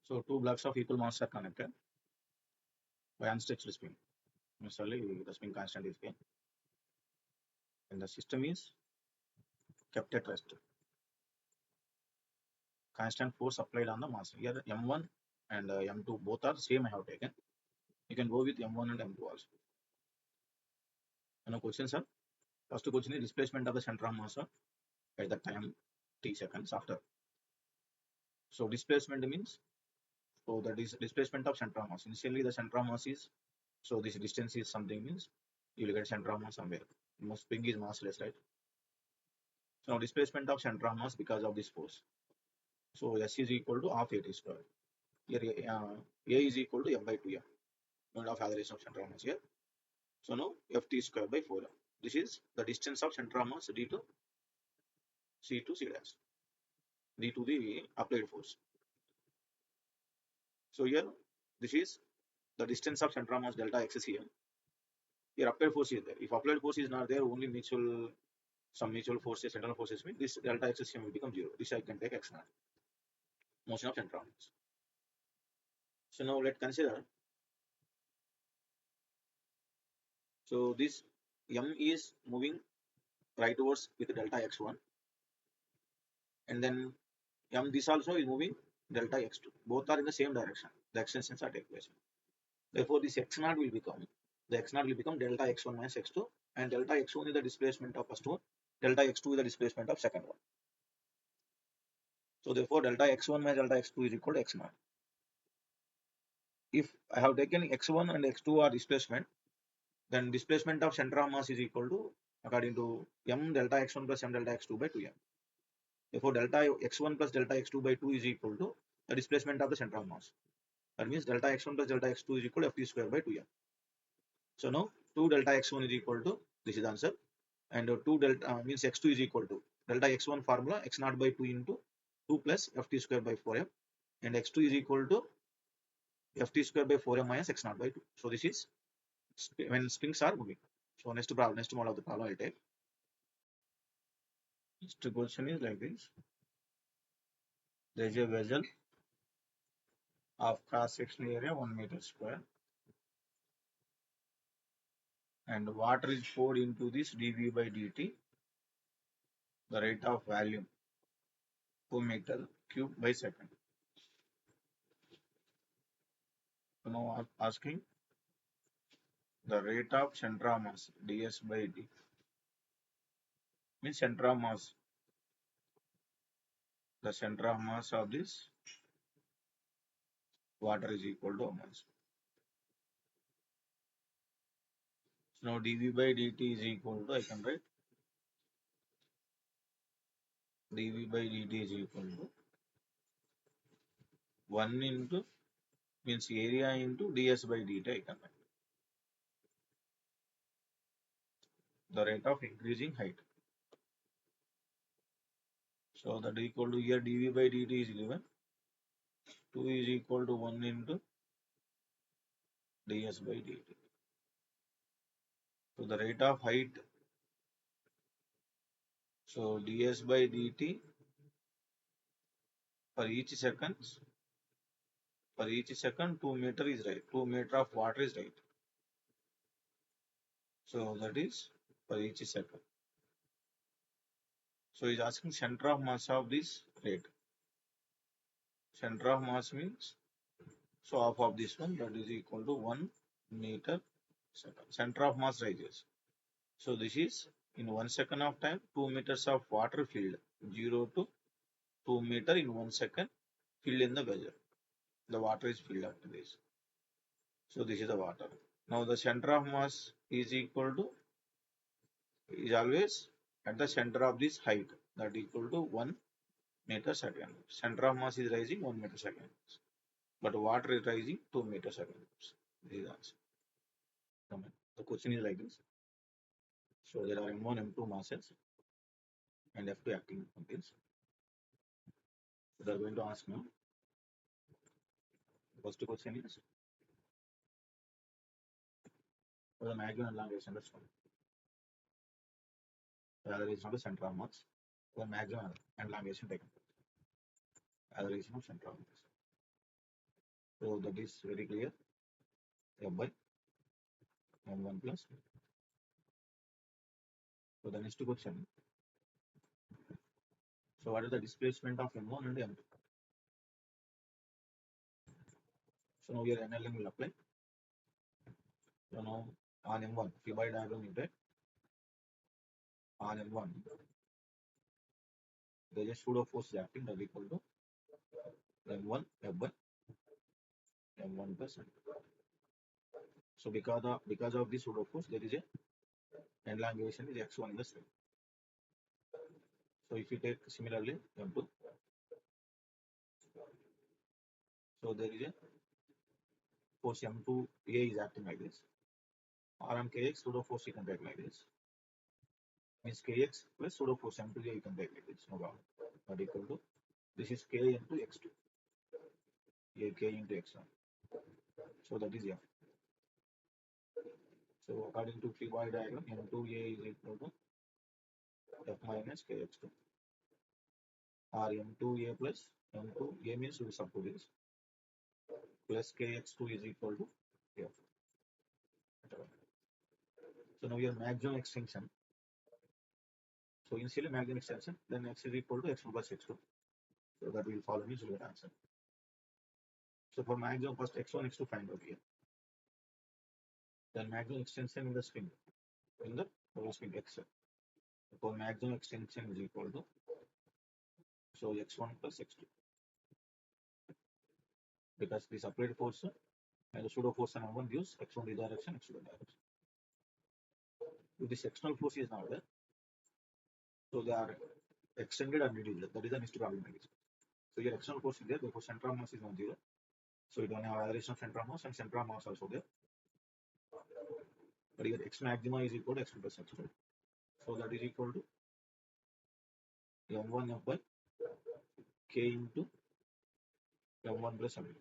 So two blocks of equal mass are connected by unstretched spring. Usually the spring constant is K, and the system is kept at rest. Constant force applied on the mass. Here M1 and M2 both are same I have taken. You can go with M1 and M2 also. Questions are, first question is displacement of the center of mass at the time t seconds after. So displacement means, so that is displacement of center of mass. Initially the center of mass is, so this distance is something means you will get center of mass somewhere. Most spring is massless, right? So now displacement of center of mass because of this force. So S is equal to half AT square. Here A is equal to M by 2M. Unit of acceleration of center of mass here. So now Ft square by 4M. This is the distance of center of mass d to C to C dash. D to the applied force. So here this is the distance of center of mass delta x is here. Here applied force is there. If applied force is not there, only some mutual forces, internal forces mean this delta x will become 0. This I can take x naught. Motion of center of mass. So now let's consider. So this M is moving rightwards with delta x1, and then M this also is moving delta x2. Both are in the same direction. The extensions are taking place. Therefore, this x naught will become delta x1 minus x2, and delta x1 is the displacement of first one, delta x2 is the displacement of second one. So therefore, delta x1 minus delta x2 is equal to x naught. If I have taken x1 and x2 are displacement, then displacement of center of mass is equal to, according to m delta x1 plus m delta x2 by 2m. Therefore, delta x1 plus delta x2 by 2 is equal to the displacement of the center of mass. That means delta x1 plus delta x2 is equal to ft square by 2m. So now 2 delta x1 is equal to, this is the answer, and 2 delta means x2 is equal to delta x1 formula x naught by 2 into 2 plus ft square by 4m, and x2 is equal to ft square by 4m minus x naught by 2. So this is when springs are moving. So next model of the problem I'll take. Next question is like this. There is a vessel of cross-sectional area 1 meter square, and water is poured into this dV by dt. The rate of volume 2 meter cube by second. So now asking the rate of center of mass ds by d, means center of mass, the center of mass of this water is equal to mass. So now dV by dt is equal to, I can write dV by dt is equal to 1 into, means area into ds by dt, I can write. The rate of increasing height. So that equal to, here dV by dt is given, 2 is equal to 1 into ds by dt. So the rate of height, so ds by dt for each second 2 meter is right, 2 meter of water is right. So that is for each second. So he's asking center of mass of this rate. Center of mass means, so half of this one, that is equal to 1 meter second. Center of mass rises. So this is in 1 second of time, 2 meters of water filled, 0 to 2 meter in 1 second filled in the vessel. The water is filled up to this. So this is the water. Now the center of mass is equal to, is always at the center of this height, that equal to 1 meter second. Center of mass is rising 1 meter second, but water is rising 2 meter second. This is the answer. The question is like this. So there are M1, M2 masses and F2 acting on this. So they are going to ask now. The first question is, for the maximum elongation, that's one. The other is not the center of mass. The maximum elongation taken. Other is not center of mass. So that is very clear. F by m1 plus. So the next question. So what is the displacement of m1 and m2? So now your NLM will apply. So now on m1, free body diagram you take. On m1, there is a pseudo force acting that is equal to m1 F by m1 plus m2. So because of this pseudo force, there is a elongation is x1 in the string. So if you take similarly m2, so there is a force m2a is acting like this. Or on kx pseudo force you can take like this. Means kx plus pseudo force m2a you can take like this. No problem. That equal to this is k into x2. A k into x1. So that is f. So according to free body diagram, m2a is equal to f minus kx2. Or m2a plus m2a means we sub to this plus kx2 is equal to f. So now your maximum extension. So initially maximum extension, then x is equal to x1 plus x2. So that will follow me, so we'll answer. So for maximum first x1, x2 find out here. Then maximum extension in the string, in the whole string x. So for maximum extension is equal to so x1 plus x2. Because this applied force and the pseudo force and one gives x1 this direction, x2 the direction. If this external force is not there, so they are extended and reduced. That is the next problem. So your external force is there, therefore center of mass is not 0. So you don't have aberration of center of mass and center of mass also there. But your x maxima is equal to x1 plus x2. So that is equal to m1 f by k into m1 plus m2.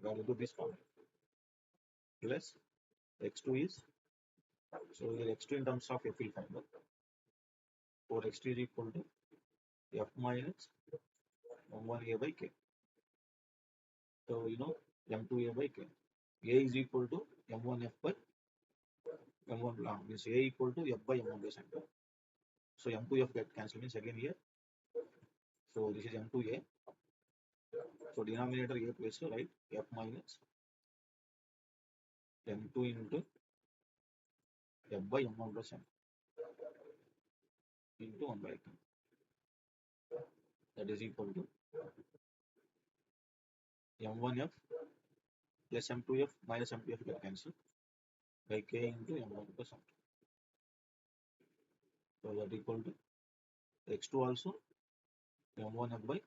Got into this form. Plus x2 is, so your x2 in terms of f will find out. For x2 is equal to f minus m1a by k. So you know m2a by k. A is equal to m1f by m1 means a equal to f by m1 plus m2. So m2f get cancelled means again here. So this is m2a. So denominator a place, right? F minus m2 into f by m1 plus m into 1 by 2. That is equal to m1f plus m2f minus m2f get cancelled by k into m1 plus m2. So that equal to x2 also m1f by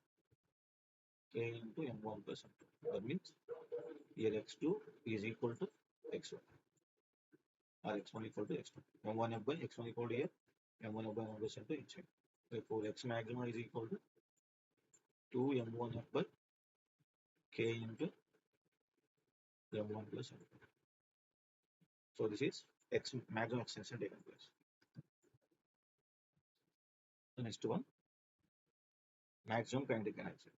k into m1 plus m2. That means here x2 is equal to x1 or x1 equal to x2. m1f by x1 equal to here, m1f by m1 plus m2 inside. Therefore x maxima is equal to 2 m1f by k into m1 plus m2. So this is x maximum extension taken place. The next one, maximum kinetic energy.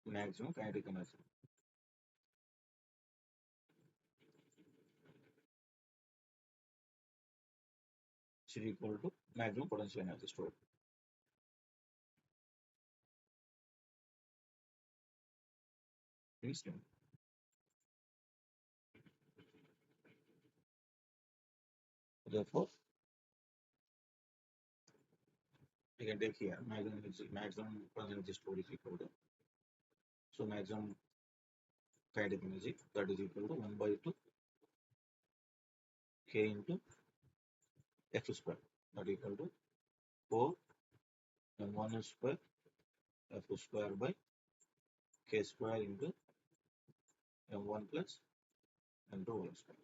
Maximum kinetic energy is equal to maximum potential energy stored. Means therefore, we can take here maximum potential energy stored is equal to, so maximum kinetic energy that is equal to 1 by 2 k into x square, that equal to 4 m1 square f square by k square into m1 plus m2 whole square.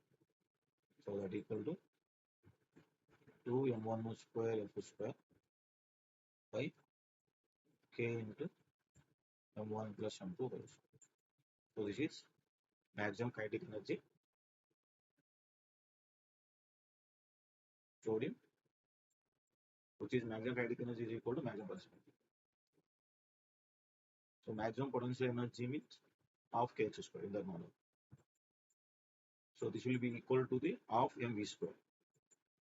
So that equal to 2 m1 square f square by k into m1 plus m2 whole square. So this is maximum kinetic energy stored in, which is maximum kinetic energy is equal to maximum potential energy. So maximum potential energy means half kx square in that model. So this will be equal to the half mv square.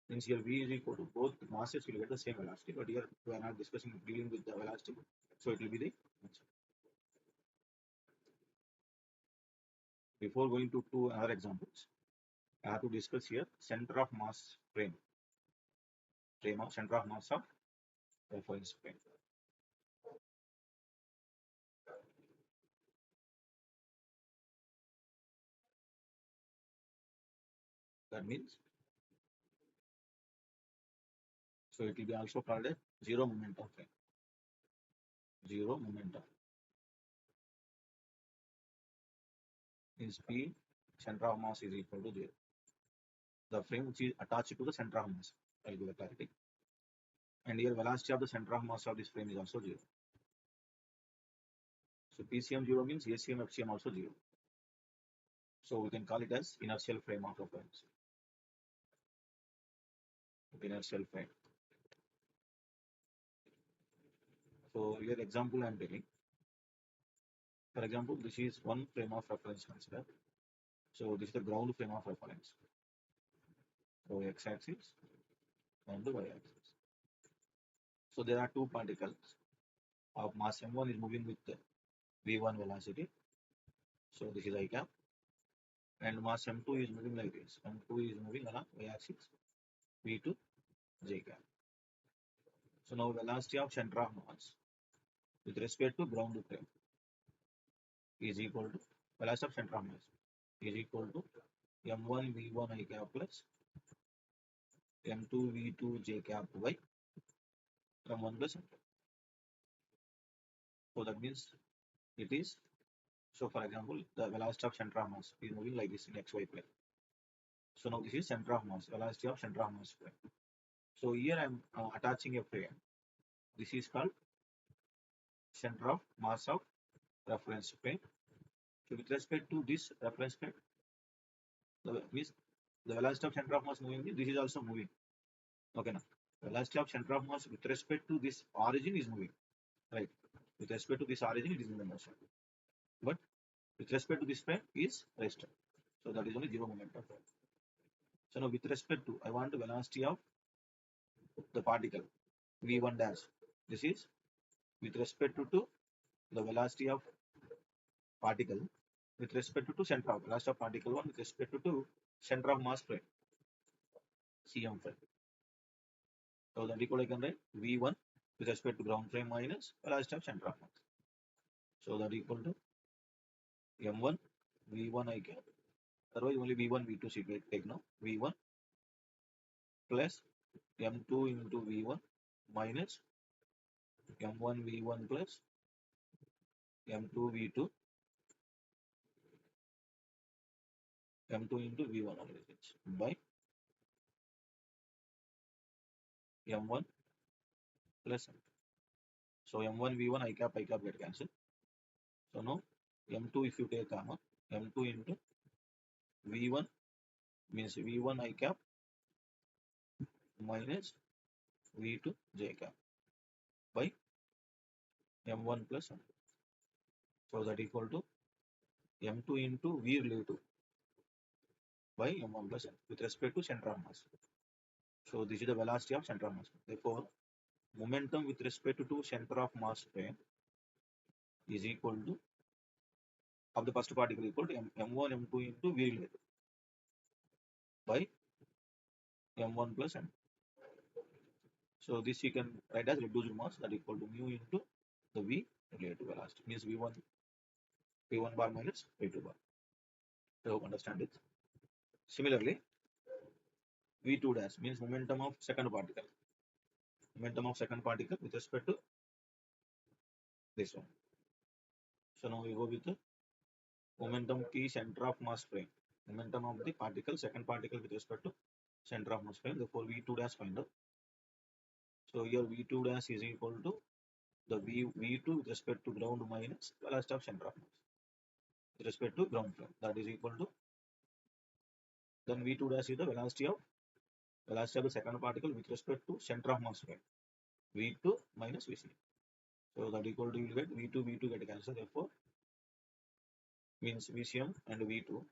Means here v is equal to both masses will get the same velocity, but here we are not dealing with the velocity, so it will be the answer. Before going to other examples, I have to discuss here center of mass frame of center of mass of reference frame. That means, so it will be also called a zero momentum frame. Zero momentum means P center of mass is equal to 0. The frame which is attached to the center of mass. I will give a clarity. And here velocity of the center of mass of this frame is also 0. So PCM 0 means ACM, FCM also 0. So we can call it as inertial frame of reference. Inertial frame. So here example I am taking. For example, this is one frame of reference considered. So this is the ground frame of reference. So x-axis and the y-axis. So there are two particles of mass m1 is moving with the v1 velocity. So this is I cap. And mass m2 is moving like this. M2 is moving along y-axis, v2 j cap. So now velocity of center of mass with respect to ground frame is equal to velocity of center of mass is equal to m1 v1 I cap plus m2 v2 j cap by m1 plus m2. So that means it is, so for example, the velocity of center of mass is moving like this in xy plane. So now this is center of mass, velocity of center of mass frame. So here I am attaching a frame. This is called center of mass of reference frame. So with respect to this reference frame, the velocity of center of mass moving, this is also moving. Okay, now velocity of center of mass with respect to this origin is moving, right? With respect to this origin, it is in the motion. But with respect to this frame is rested. So that is only zero momentum. So now with respect to, I want the velocity of the particle v1 dash. This is with respect to the velocity of particle with respect to center of velocity of particle 1 with respect to center of mass frame C.O.M frame. So that equal I can write v1 with respect to ground frame minus velocity of center of mass. So that equal to m1 v1 I can, otherwise only v1 v2 should take now, v1 plus m2 into v1 minus m1 v1 plus m2 v2 m2 into v1 only by m1 plus m2. So m1 v1 I cap get cancelled. So now m2 if you take comma, m2 into v1 means v1 I cap minus v2 j cap by m1 plus m2. So that equal to m2 into v relative by m1 plus m with respect to center of mass. So this is the velocity of center of mass. Therefore, momentum with respect to center of mass frame is equal to of the first particle equal to m1 m2 into v relative by m1 plus m. So this you can write as reduced mass, that equal to mu into the v relative velocity, means v1 bar minus v2 bar. I hope understand it. Similarly, v2 dash means momentum of second particle. Momentum of second particle with respect to this one. So now we go with the momentum T center of mass frame. Momentum of the particle, second particle with respect to center of mass frame. Therefore, v2 dash find out. So here v2 dash is equal to the v2 with respect to ground minus velocity of center of mass with respect to ground frame. That is equal to, then v2 dash is the velocity of the second particle with respect to center of mass frame, v2 minus vc. So that equal to, you will get v2 get cancelled. Therefore, means VCM and V2.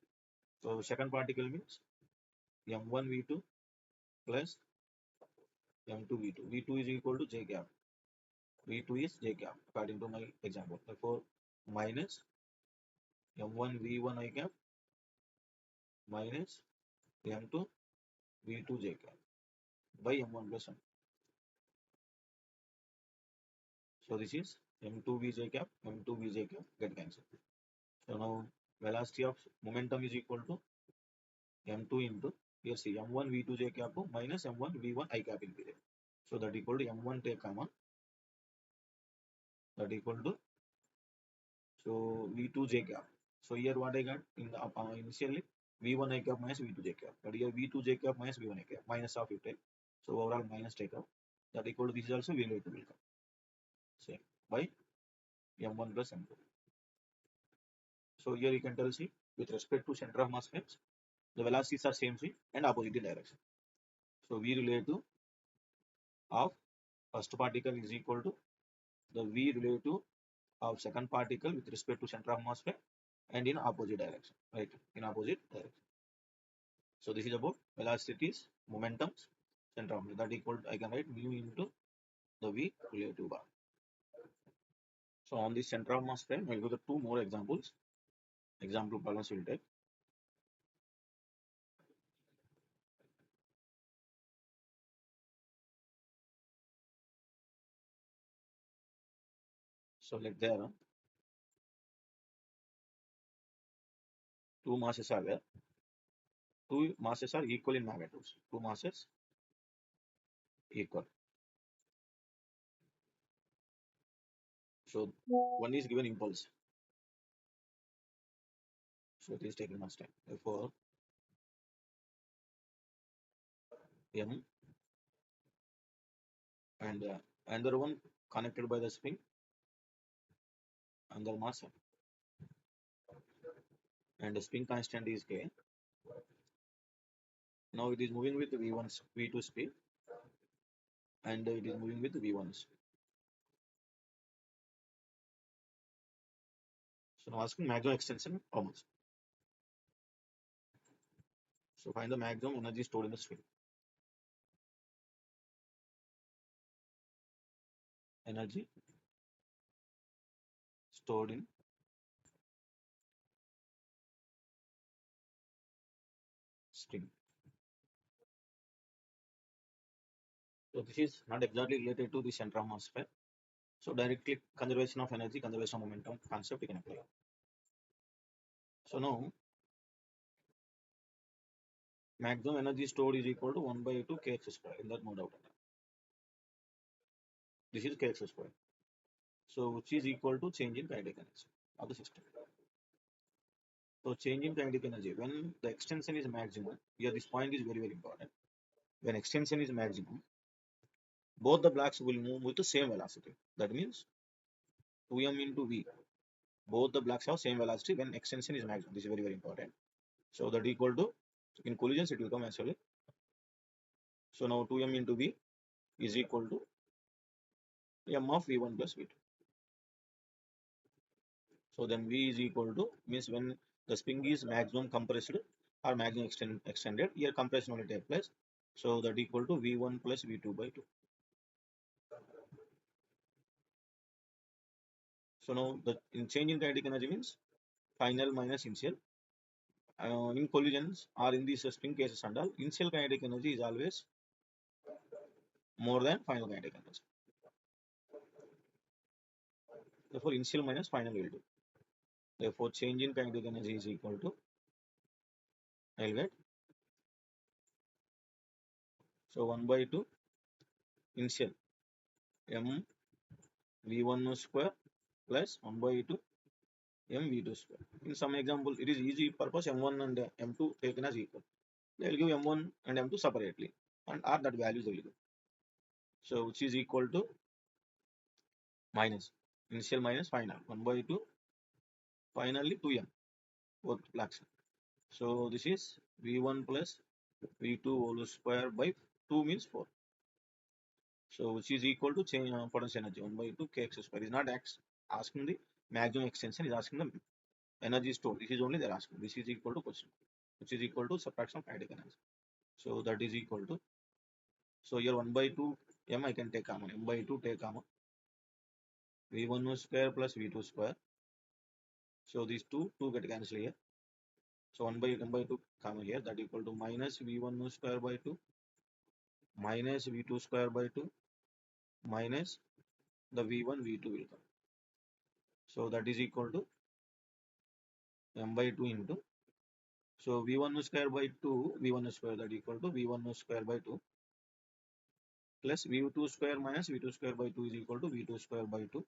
So second particle means M1 V2 plus M2 V2. V2 is equal to J gap. V2 is J gap according to my example. Therefore, minus M1 V1 I gap minus M2 V2 J gap by M1 plus M. So this is M2 Vj cap, M2 Vj cap get cancelled. So now velocity of momentum is equal to M2 into, here see M1 V2 J cap minus M1 V1 I cap will be there. So that equal to M1 take common, that equal to, so V2 J cap. So here what I got in the initially V1 I cap minus V2 J cap, but here V2 J cap minus V1 I cap minus of you take. So overall minus take out, that equal to this is also V2 will come. Same by M1 plus M2. So here you can tell, see, with respect to center of mass frames, the velocities are same speed and opposite direction. So V relative of first particle is equal to the V relative of second particle with respect to center of mass frame and in opposite direction, right? In opposite direction. So this is about velocities, momentums, center of mass. That equal to, I can write mu into the V relative bar. So on this center of mass frame, I will go to two more examples. Example problems will take. So let there two masses are there. Two masses are equal in magnitudes. Two masses equal. So one is given impulse. So it is taking much time. Therefore, M and another one connected by the spring under mass and the spring constant is K. Now it is moving with V1 V2 speed and it is moving with V1 speed. So now asking maximum extension how much? So find the maximum energy stored in the string. Energy stored in string. So this is not exactly related to the center of mass sphere. So directly conservation of energy, conservation of momentum concept we can apply. So now maximum energy stored is equal to 1 by 2 kx square, in that no doubt. This is kx square. So which is equal to change in kinetic energy of the system. So change in kinetic energy, when the extension is maximum, here this point is very, very important. When extension is maximum, both the blocks will move with the same velocity. That means 2m into v. Both the blocks have same velocity when extension is maximum. This is very, very important. So that equal to, in collisions it will come as well. So now 2m into v is equal to m of v1 plus v2. So then v is equal to, means when the spring is maximum compressed or maximum extended, here compression only take place. So that equal to v1 plus v2 by 2. So now the in change in kinetic energy means final minus initial. In collisions or in these spring cases and all, initial kinetic energy is always more than final kinetic energy. Therefore, initial minus final will do. Therefore, change in kinetic energy is equal to, I will get, so 1 by 2 initial m v1 square plus 1 by 2 m v2 square. In some example, it is easy purpose m1 and m2 taken as equal. They will give m1 and m2 separately and or that values they will give. So which is equal to minus initial minus final 1 by 2 finally 2m both blocks. So this is v1 plus v2 whole square by 2 means 4. So which is equal to change potential energy 1 by 2 kx square. Is not asking the maximum extension, is asking the energy stored. This is only they're asking. This is equal to question, which is equal to subtraction of kinetic energy. So that is equal to, so here 1 by 2 m I can take common, m by 2 take common, v1 square plus v2 square. So these two get cancelled here. So 1 by m by 2 common here, that equal to minus v1 square by 2 minus v2 square by 2 minus the v1 v2 will come. So that is equal to m by 2 into, so v1 square by 2 v1 square, that equal to v1 square by 2 plus v2 square minus v2 square by 2 is equal to v2 square by 2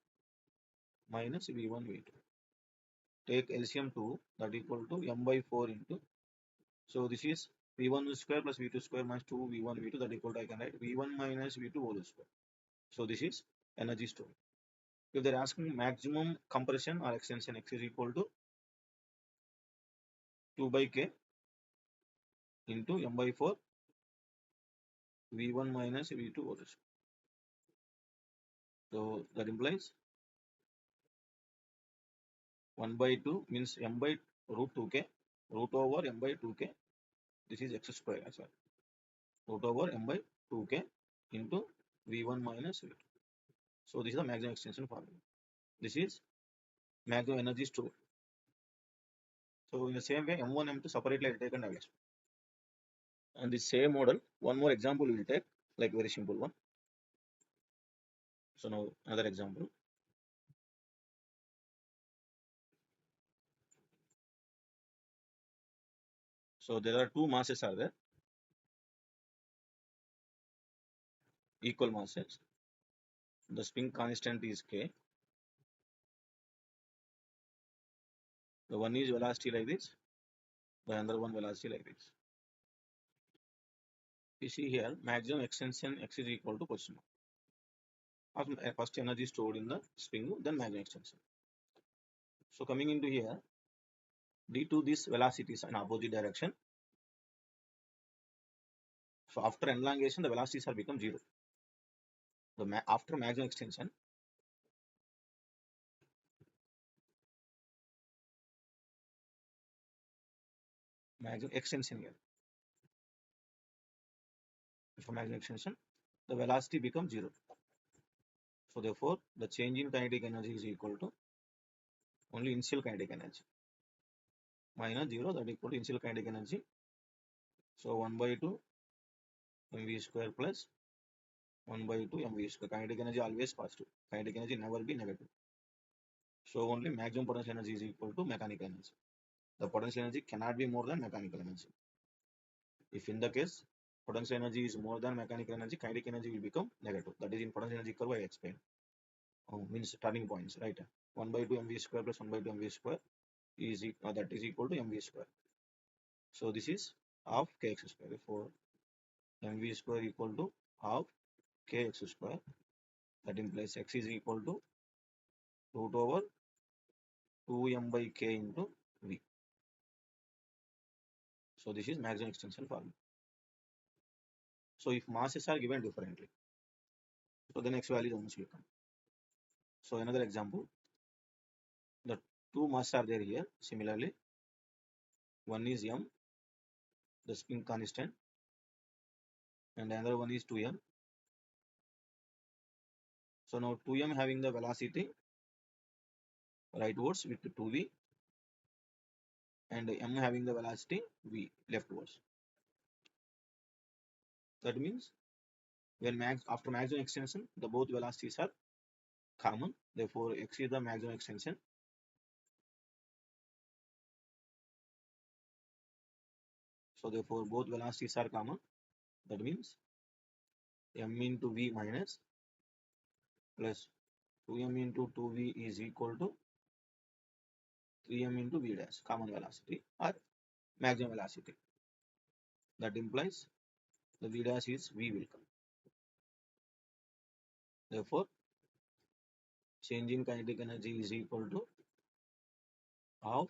minus v1 v2. Take LCM 2, that equal to m by 4 into, so this is v1 square plus v2 square minus 2 v1 v2, that equal to, I can write v1 minus v2 whole square. So this is energy stored. If they're asking maximum compression or extension, x is equal to 2 by k into m by 4 v1 minus v2 whole square. So that implies 1 by 2 means m by root 2k, root over m by 2k, this is x square as well, root over m by 2k into v1 minus v2. So this is the maximum extension formula. This is maximum energy stored. So in the same way, m1, m2 separately I will take and I will explain. And the same model, one more example we will take, like very simple one. So now another example. So there are two masses are there, equal masses. The spin constant is k. The one is velocity like this, the other one velocity like this. You see here, maximum extension x is equal to question mark. First energy stored in the spring, then maximum extension. So coming into here, due to this velocities in opposite direction, so after elongation the velocities are become 0. After maximum extension, maximum extension here, for maximum extension the velocity becomes 0. So therefore the change in kinetic energy is equal to only initial kinetic energy minus 0, that equal to initial kinetic energy. So 1 by 2 mv square plus 1 by 2 mv square. Kinetic energy always positive, kinetic energy never be negative. So only maximum potential energy is equal to mechanical energy. The potential energy cannot be more than mechanical energy. If in the case potential energy is more than mechanical energy, kinetic energy will become negative. That is in potential energy curve I explained. Means turning points, right? 1 by 2 mv square plus 1 by 2 mv square is that is equal to mv square. So this is half kx square. Therefore mv square equal to half kx square. That implies x is equal to root over 2m by k into v. So this is maximum extension formula. So if masses are given differently, so the next value only will come. So another example, the two masses are there here. Similarly, one is m, the spin constant, and another one is 2m. So now 2m having the velocity rightwards with 2v, and m having the velocity v leftwards. That means when after maximum extension, the both velocities are common. Therefore x is the maximum extension. So therefore both velocities are common. That means m into v minus plus 2m into 2v is equal to 3m into v dash, common velocity or maximum velocity. That implies the v dash is v will come. Therefore change in kinetic energy is equal to half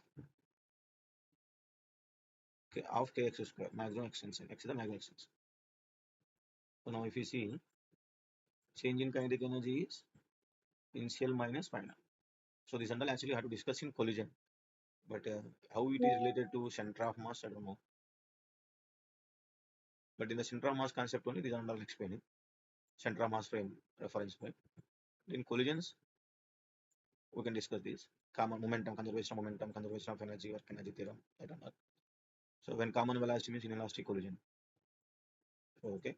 kx square, maximum extension. X is the maximum extension. So now if you see, change in kinetic energy is initial minus final. So this until actually I have to discuss in collision. But how it is related to center of mass, I don't know. But in the center of mass concept only, this is under explaining center of mass frame reference frame. In collisions, we can discuss this common momentum, conservation of energy, work energy theorem. I don't know. So when common velocity means inelastic collision. So, okay.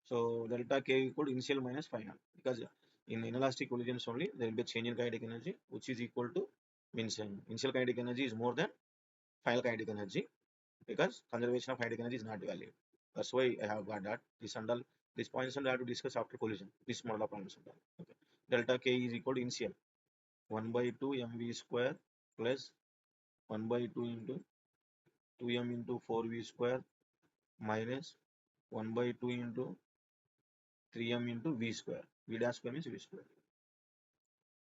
So delta K equal to initial minus final, because in inelastic collisions only there will be a change in kinetic energy which is equal to means initial kinetic energy is more than final kinetic energy, because conservation of kinetic energy is not valid. That's why I have got that. This and all these points and I have to discuss after collision. This model of problems. Okay. Delta K is equal to initial 1 by 2 mv square plus 1 by 2 into 2m into 4v square minus 1 by 2 into 3m into v square. V dash square means v square.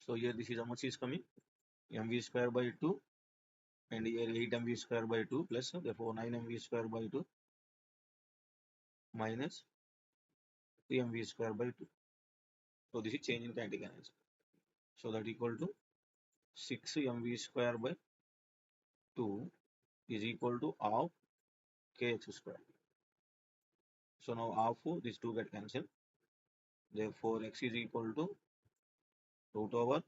So here this is how much is coming? Mv square by 2, and here 8 mv square by 2 plus therefore 9 mv square by 2 minus 3 mv square by 2. So this is change in kinetic energy. So that equal to 6 mv square by 2 is equal to half kx square. So now half these two get cancelled. Therefore x is equal to root over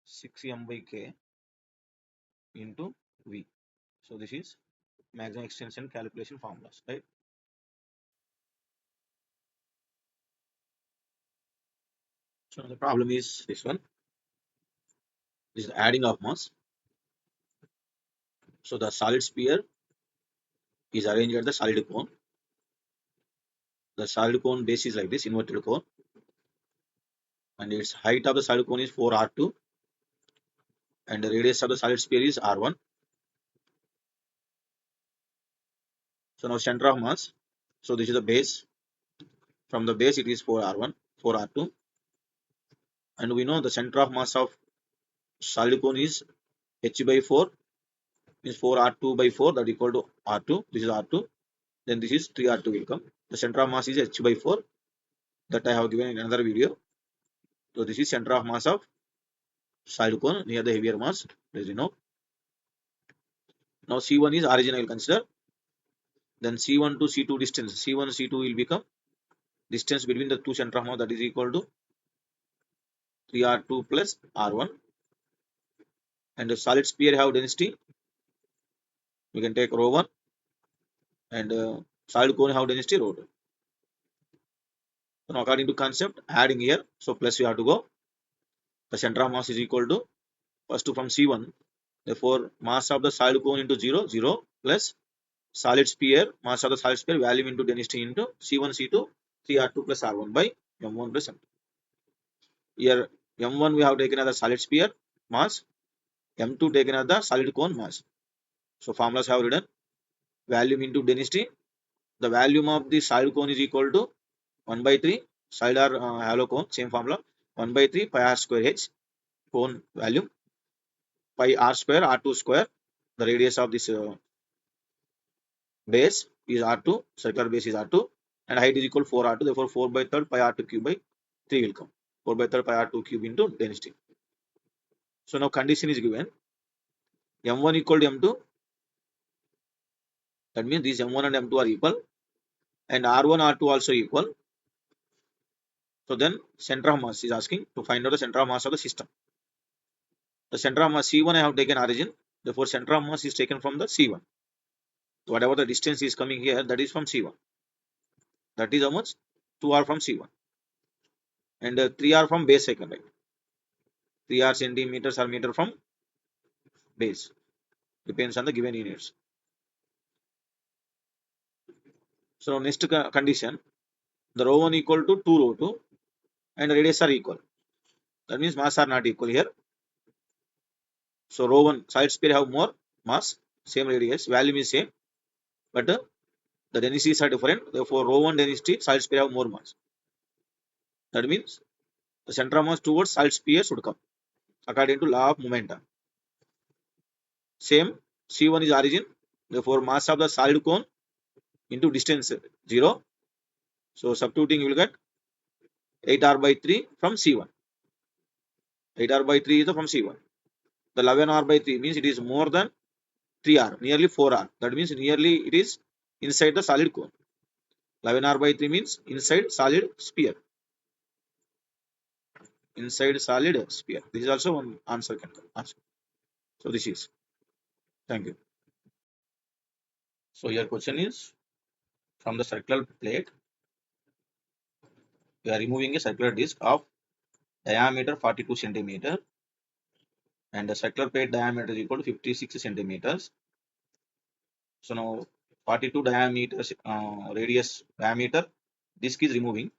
6m by k into v. So this is maximum extension calculation formulas, right? So the problem is this one. This is adding of mass. So the solid sphere is arranged at the solid cone. The solid cone base is like this, inverted cone, and its height of the solid cone is 4r2, and the radius of the solid sphere is r1. So now center of mass. So this is the base. From the base it is 4r1, 4r2, and we know the center of mass of solid cone is h by 4, means 4r2 by 4, that equal to r2. This is r2. Then this is 3r2 will come. The center of mass is h by 4, that I have given in another video. So this is center of mass of solid cone near the heavier mass. There is no. Now C1 is origin I will consider. Then C1 to C2 distance. C1 C2 will become distance between the two center of mass, that is equal to 3r2 plus r1. And the solid sphere have density. We can take rho 1, and solid cone have density rho 2. So now according to concept, adding here, so plus we have to go. The center of mass is equal to first from C1. Therefore, mass of the solid cone into 0, 0 plus solid sphere, mass of the solid sphere, volume into density into C1, C2, 3r2 plus r1 by m1 plus m2. Here m1 we have taken as the solid sphere mass, m2 taken as the solid cone mass. So formulas have written volume into density. The volume of the solid cone is equal to 1 by 3, solid or hollow cone, same formula, 1 by 3 pi r square h, cone volume, pi r square r2 square, the radius of this base is r2, circular base is r2, and height is equal to 4r2, therefore 4 by 3 pi r2 cube by 3 will come. 4 by 3 pi r2 cube into density. So now condition is given, m1 equal to m2, that means these m1 and m2 are equal, and r1 r2 also equal. So then center of mass is asking to find out the center of mass of the system. The center of mass C1 I have taken origin, therefore center of mass is taken from the C1. Whatever the distance is coming here, that is from C1. That is how much? 2 are from C1. And 3 are from base second, right? 3 are centimeters or meter from base. Depends on the given units. So next condition, the rho 1 equal to 2 rho 2 and radius are equal. That means mass are not equal here. So rho 1 solid sphere have more mass, same radius, volume is same, but the densities are different. Therefore rho 1 density solid sphere have more mass. That means the center of mass towards solid sphere should come according to law of momentum. Same, C1 is origin, therefore mass of the solid cone into distance 0. So substituting you will get 8r by 3 from C1. 8r by 3 is from C1. The 11R by 3 means it is more than 3R, nearly 4R. That means nearly it is inside the solid cone. 11R by 3 means inside solid sphere. Inside solid sphere. This is also one answer can come. Answer. So this is. Thank you. So your question is, from the circular plate, we are removing a circular disc of diameter 42 centimeter, and the circular plate diameter is equal to 56 centimeters. So now 42 diameters radius diameter disc is removing.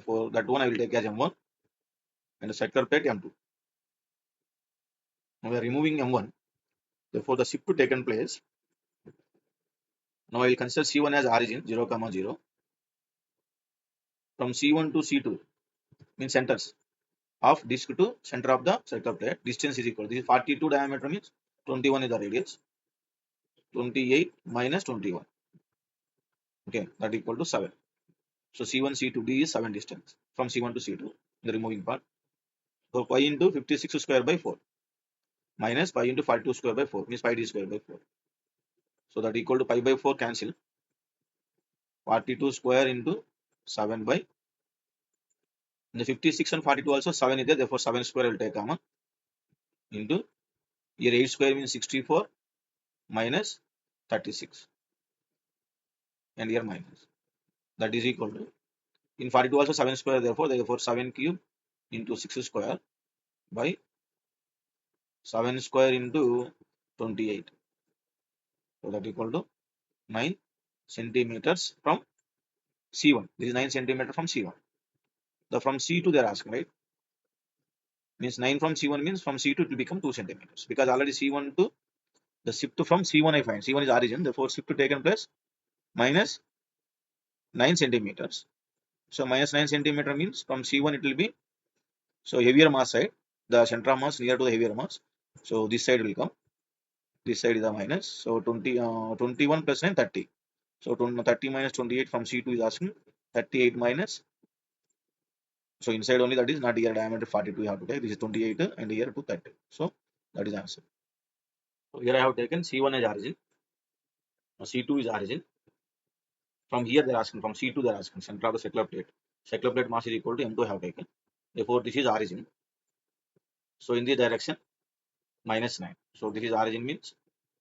For that one I will take as M1 and the circular plate M2. Now we are removing M1. Therefore the shift taken place. Now I will consider C1 as origin 0, 0. From C1 to C2 means centers of disc to center of the circular plate. Distance is equal. This is 42 diameter means 21 is the radius. 28 minus 21. Okay, that equal to 7. So C1, C2, D is 7 distance from C1 to C2, the removing part. So pi into 56 square by 4 minus pi into 42 square by 4 means pi d square by 4. So that equal to pi by 4 cancel. 42 square into 7 by. In the 56 and 42 also 7 is there, therefore 7 square will take common into here 8 square means 64 minus 36 and here minus. That is equal to, in 42 also 7 square, therefore 7 cube into 6 square by 7 square into 28. So that equal to 9 centimeters from C1. This is 9 centimeter from C1. The from C2 they are asking, right? Means 9 from C1 means from C2 it will become 2 centimeters. Because already C1 to the shift from C1 I find. C1 is origin, therefore shift taken place minus 9 centimeters. So minus 9 centimeter means from C1 it will be, so heavier mass side, the center of mass near to the heavier mass. So this side will come. This side is a minus. So 21 plus 9, 30. So 30 minus 28 from C2 is asking 38 minus. So inside only, that is not here diameter 42 you have to take. This is 28 and here to 30. So that is answer. So here I have taken C1 as origin. C2 is origin. From here they are asking, from C2 they are asking center of the circular plate. Circular plate mass is equal to M2 I have taken. Therefore this is origin. So in this direction minus 9. So this is origin means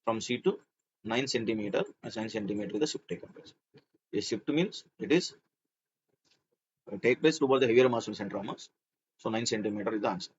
from C2 9 centimeter as 9 centimeter is the shift taken place. A shift means it is take place toward the heavier mass in center of mass. So 9 centimeter is the answer.